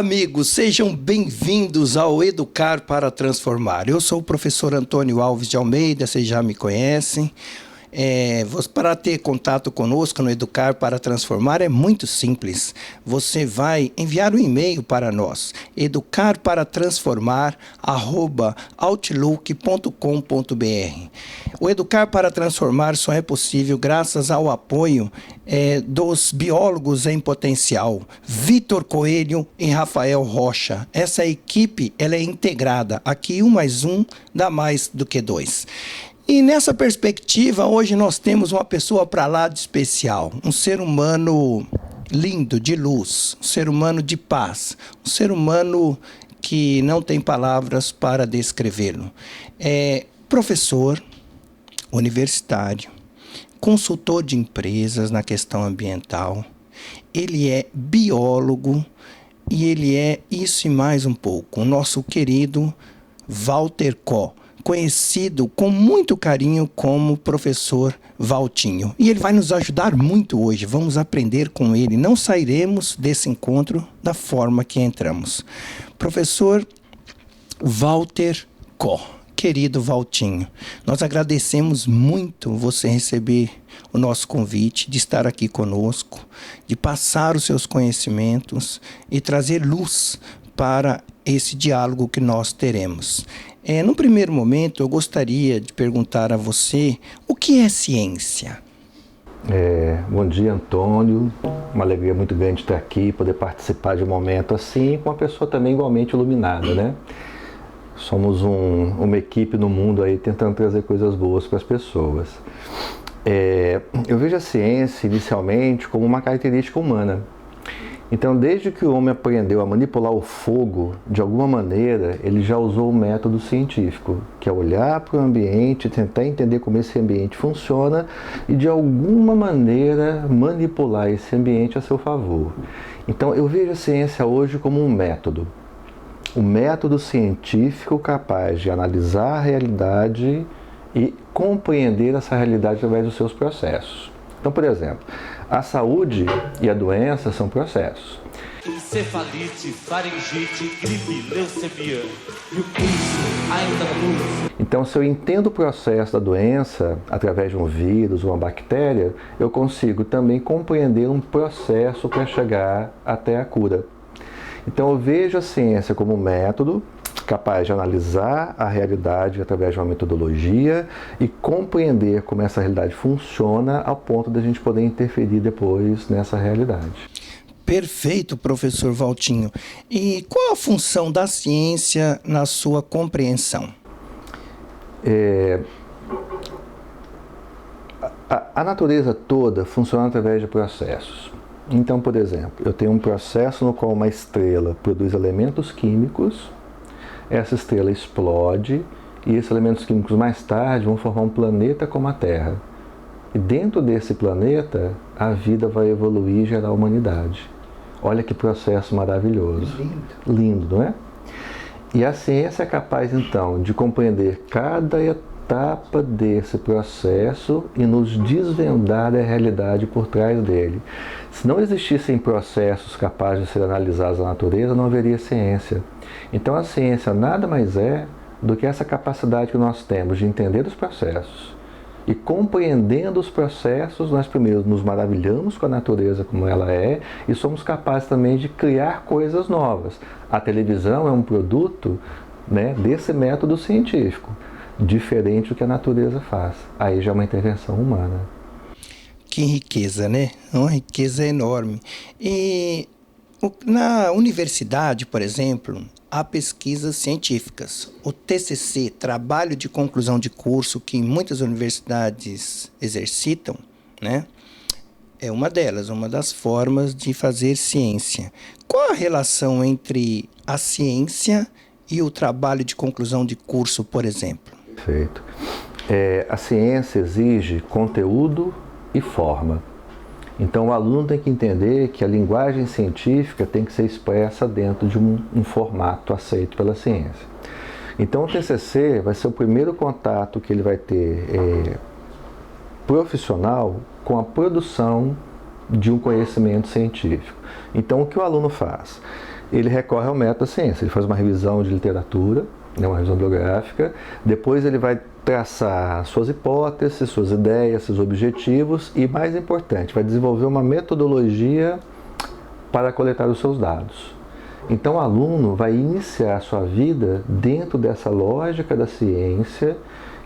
Amigos, sejam bem-vindos ao Educar para Transformar. Eu sou o professor Antônio Alves de Almeida, vocês já me conhecem. Para ter contato conosco no Educar para Transformar é muito simples. Você vai enviar um e-mail para nós, educarparatransformar@outlook.com.br. O Educar para Transformar só é possível graças ao apoio dos biólogos em potencial, Vitor Coelho e Rafael Rocha. Essa equipe ela é integrada. Aqui 1 mais 1 dá mais do que 2. E nessa perspectiva, hoje nós temos uma pessoa para lá de especial, um ser humano lindo, de luz, um ser humano de paz, um ser humano que não tem palavras para descrevê-lo. É professor, universitário, consultor de empresas na questão ambiental, ele é biólogo e ele é isso e mais um pouco, o nosso querido Walter Koh, conhecido com muito carinho como professor Valtinho. E ele vai nos ajudar muito hoje, vamos aprender com ele, não sairemos desse encontro da forma que entramos. Professor Walter Koh, querido Valtinho, nós agradecemos muito você receber o nosso convite, de estar aqui conosco, de passar os seus conhecimentos e trazer luz para esse diálogo que nós teremos. No primeiro momento, eu gostaria de perguntar a você o que é ciência? Bom dia, Antônio. Uma alegria muito grande estar aqui, poder participar de um momento assim, com uma pessoa também igualmente iluminada, né? Somos uma equipe no mundo aí tentando trazer coisas boas para as pessoas. Eu vejo a ciência inicialmente como uma característica humana. Então, desde que o homem aprendeu a manipular o fogo, de alguma maneira, ele já usou o método científico, que é olhar para o ambiente, tentar entender como esse ambiente funciona e, de alguma maneira, manipular esse ambiente a seu favor. Então, eu vejo a ciência hoje como um método científico capaz de analisar a realidade e compreender essa realidade através dos seus processos. Então, por exemplo, a saúde e a doença são processos. Encefalite, faringite, gripe, leucemia e o curso ainda não. Então, se eu entendo o processo da doença através de um vírus ou uma bactéria, eu consigo também compreender um processo para chegar até a cura. Então, eu vejo a ciência como um método capaz de analisar a realidade através de uma metodologia e compreender como essa realidade funciona ao ponto de a gente poder interferir depois nessa realidade. Perfeito, professor Valtinho. E qual a função da ciência na sua compreensão? A natureza toda funciona através de processos. Então, por exemplo, eu tenho um processo no qual uma estrela produz elementos químicos, essa estrela explode e esses elementos químicos mais tarde vão formar um planeta como a Terra. E dentro desse planeta, a vida vai evoluir e gerar a humanidade. Olha que processo maravilhoso. Lindo, não é? E a ciência é capaz, então, de compreender cada etapa desse processo e nos desvendar a realidade por trás dele. Se não existissem processos capazes de ser analisados na natureza, não haveria ciência. Então a ciência nada mais é do que essa capacidade que nós temos de entender os processos. E compreendendo os processos, nós primeiro nos maravilhamos com a natureza como ela é e somos capazes também de criar coisas novas. A televisão é um produto, né, desse método científico, diferente do que a natureza faz. Aí já é uma intervenção humana. Que riqueza, né? Uma riqueza enorme. E na universidade, por exemplo, há pesquisas científicas. O TCC, trabalho de conclusão de curso, que muitas universidades exercitam, né? É uma delas, uma das formas de fazer ciência. Qual a relação entre a ciência e o trabalho de conclusão de curso, por exemplo? Perfeito. A ciência exige conteúdo e forma. Então o aluno tem que entender que a linguagem científica tem que ser expressa dentro de um formato aceito pela ciência. Então o TCC vai ser o primeiro contato que ele vai ter profissional com a produção de um conhecimento científico. Então o que o aluno faz? ele recorre ao método da ciência. Ele faz uma revisão de literatura, né, uma revisão bibliográfica, depois ele vai traçar suas hipóteses, suas ideias, seus objetivos e, mais importante, vai desenvolver uma metodologia para coletar os seus dados. Então o aluno vai iniciar a sua vida dentro dessa lógica da ciência,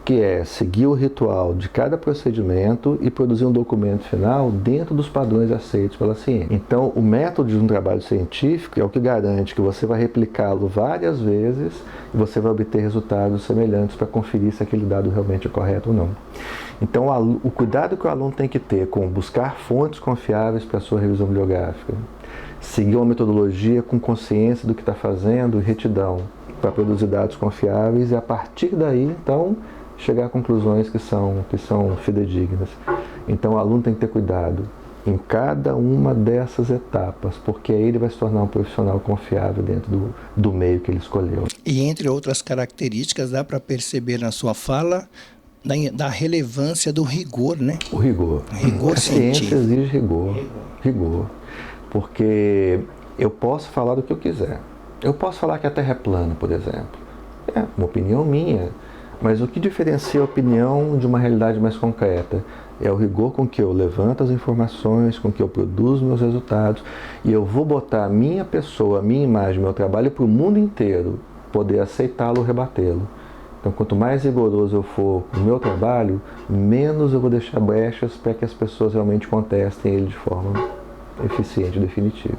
que é seguir o ritual de cada procedimento e produzir um documento final dentro dos padrões aceitos pela ciência. Então, o método de um trabalho científico é o que garante que você vai replicá-lo várias vezes e você vai obter resultados semelhantes para conferir se aquele dado realmente é correto ou não. Então, o cuidado que o aluno tem que ter com buscar fontes confiáveis para a sua revisão bibliográfica, seguir uma metodologia com consciência do que está fazendo e retidão para produzir dados confiáveis e, a partir daí, então, chegar a conclusões que são fidedignas. Então o aluno tem que ter cuidado em cada uma dessas etapas, porque aí ele vai se tornar um profissional confiável dentro do meio que ele escolheu. E entre outras características, dá para perceber na sua fala da relevância do rigor, né? O rigor. Rigor científico. A ciência exige rigor. Porque eu posso falar do que eu quiser. Eu posso falar que a Terra é plana, por exemplo. É uma opinião minha. Mas o que diferencia a opinião de uma realidade mais concreta é o rigor com que eu levanto as informações, com que eu produzo meus resultados, e eu vou botar a minha pessoa, a minha imagem, meu trabalho para o mundo inteiro poder aceitá-lo ou rebatê-lo. Então, quanto mais rigoroso eu for com o meu trabalho, menos eu vou deixar brechas para que as pessoas realmente contestem ele de forma eficiente e definitiva.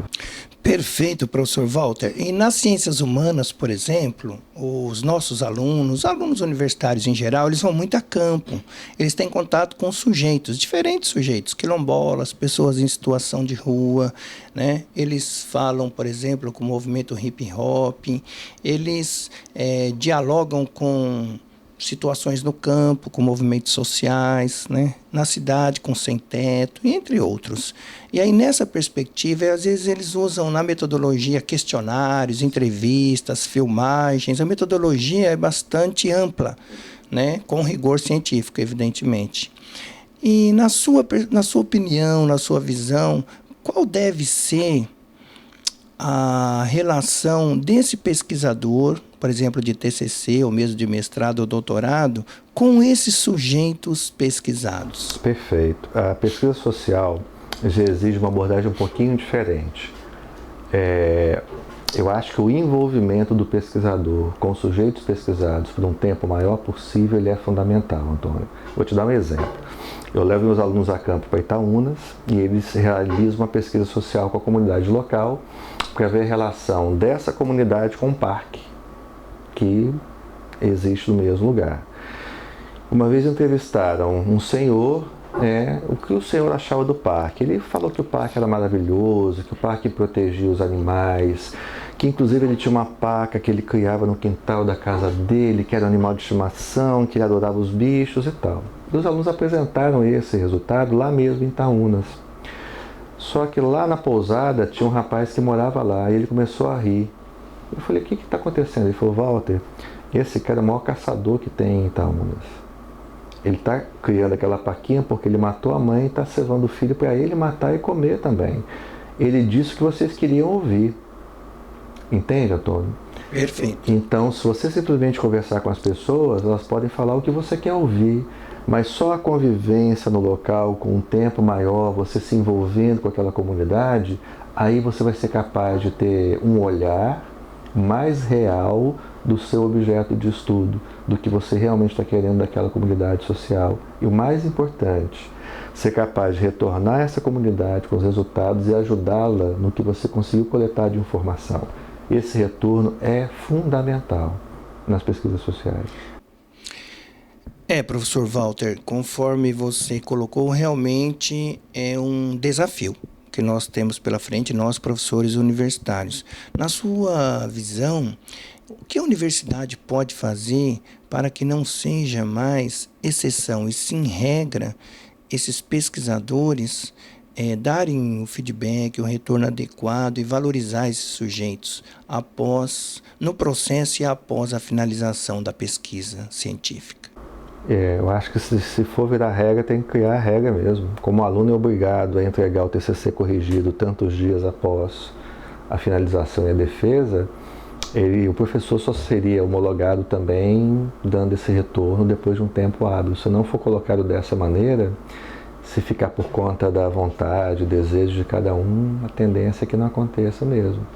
Perfeito, professor Walter. E nas ciências humanas, por exemplo, os nossos alunos universitários em geral, eles vão muito a campo. Eles têm contato com sujeitos, diferentes sujeitos, quilombolas, pessoas em situação de rua, né? Eles falam, por exemplo, com o movimento hip hop, eles dialogam com situações no campo, com movimentos sociais, né? Na cidade, com sem-teto, entre outros. E aí, nessa perspectiva, às vezes eles usam na metodologia questionários, entrevistas, filmagens. A metodologia é bastante ampla, né? Com rigor científico, evidentemente. E na sua opinião, na sua visão, qual deve ser a relação desse pesquisador, por exemplo, de TCC ou mesmo de mestrado ou doutorado, com esses sujeitos pesquisados? Perfeito. A pesquisa social já exige uma abordagem um pouquinho diferente. Eu acho que o envolvimento do pesquisador com os sujeitos pesquisados por um tempo maior possível, ele é fundamental, Antônio. Vou te dar um exemplo. Eu levo meus alunos a campo para Itaúnas e eles realizam uma pesquisa social com a comunidade local para ver a relação dessa comunidade com o parque que existe no mesmo lugar. Uma vez entrevistaram um senhor, o que o senhor achava do parque. Ele falou que o parque era maravilhoso, que o parque protegia os animais, que inclusive ele tinha uma paca que ele criava no quintal da casa dele, que era um animal de estimação, que ele adorava os bichos e tal. E os alunos apresentaram esse resultado lá mesmo em Itaúnas. Só que lá na pousada tinha um rapaz que morava lá e ele começou a rir. Eu falei, o que está acontecendo? Ele falou, Walter, esse cara é o maior caçador que tem em Itaúnas. Ele está criando aquela paquinha porque ele matou a mãe e está cevando o filho para ele matar e comer também. Ele disse o que vocês queriam ouvir. Entende, Antônio? Perfeito. Então, se você simplesmente conversar com as pessoas, elas podem falar o que você quer ouvir, mas só a convivência no local, com um tempo maior, você se envolvendo com aquela comunidade, aí você vai ser capaz de ter um olhar mais real do seu objeto de estudo, do que você realmente está querendo daquela comunidade social. E o mais importante, ser capaz de retornar a essa comunidade com os resultados e ajudá-la no que você conseguiu coletar de informação. Esse retorno é fundamental nas pesquisas sociais. Professor Walter, conforme você colocou, realmente é um desafio que nós temos pela frente, nós professores universitários. Na sua visão, o que a universidade pode fazer para que não seja mais exceção e sim regra esses pesquisadores darem o feedback, o retorno adequado e valorizar esses sujeitos no processo e após a finalização da pesquisa científica? Eu acho que se for virar regra, tem que criar a regra mesmo. Como o aluno é obrigado a entregar o TCC corrigido tantos dias após a finalização e a defesa, o professor só seria homologado também dando esse retorno depois de um tempo hábil. Se não for colocado dessa maneira, se ficar por conta da vontade, desejo de cada um, a tendência é que não aconteça mesmo.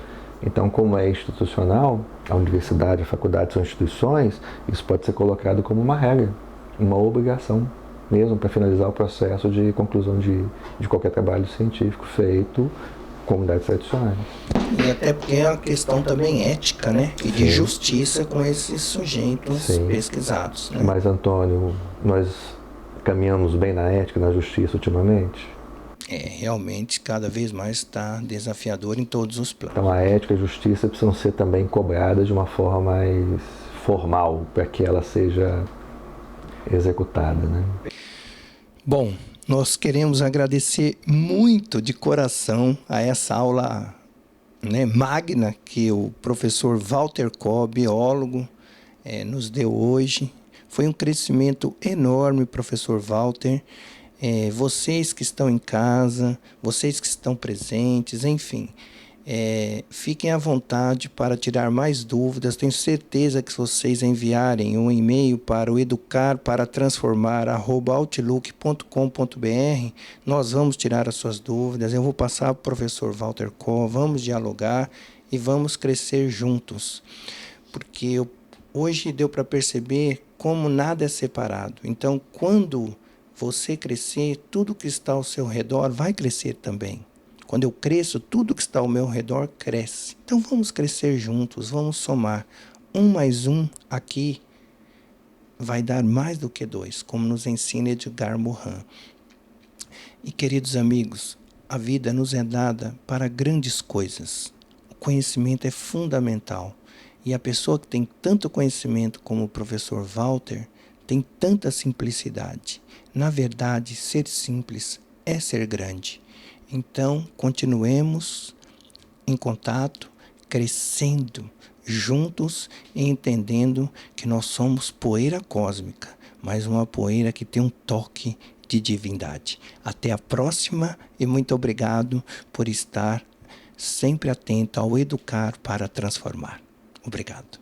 Então, como é institucional, a universidade, a faculdade são instituições, isso pode ser colocado como uma regra, uma obrigação mesmo para finalizar o processo de conclusão de qualquer trabalho científico feito em comunidades tradicionais. E até porque é uma questão também ética, né? E de justiça com esses sujeitos pesquisados. Né? Mas, Antônio, nós caminhamos bem na ética e na justiça ultimamente? Realmente, cada vez mais está desafiador em todos os planos. Então, a ética e a justiça precisam ser também cobradas de uma forma mais formal, para que ela seja executada, né? Bom, nós queremos agradecer muito de coração a essa aula, né, magna que o professor Walter Koh, biólogo, nos deu hoje. Foi um crescimento enorme, professor Walter. Vocês que estão em casa, vocês que estão presentes, enfim, fiquem à vontade para tirar mais dúvidas. Tenho certeza que se vocês enviarem um e-mail para o educarparatransformar@outlook.com.br, nós vamos tirar as suas dúvidas. Eu vou passar para o professor Walter Koh, vamos dialogar e vamos crescer juntos, porque hoje deu para perceber como nada é separado. Então, quando você crescer, tudo que está ao seu redor vai crescer também. Quando eu cresço, tudo que está ao meu redor cresce. Então vamos crescer juntos, vamos somar. 1 mais 1 aqui vai dar mais do que 2, como nos ensina Edgar Morin. E queridos amigos, a vida nos é dada para grandes coisas. O conhecimento é fundamental. E a pessoa que tem tanto conhecimento como o professor Walter tem tanta simplicidade. Na verdade, ser simples é ser grande. Então, continuemos em contato, crescendo juntos e entendendo que nós somos poeira cósmica, mas uma poeira que tem um toque de divindade. Até a próxima e muito obrigado por estar sempre atento ao Educar para Transformar. Obrigado.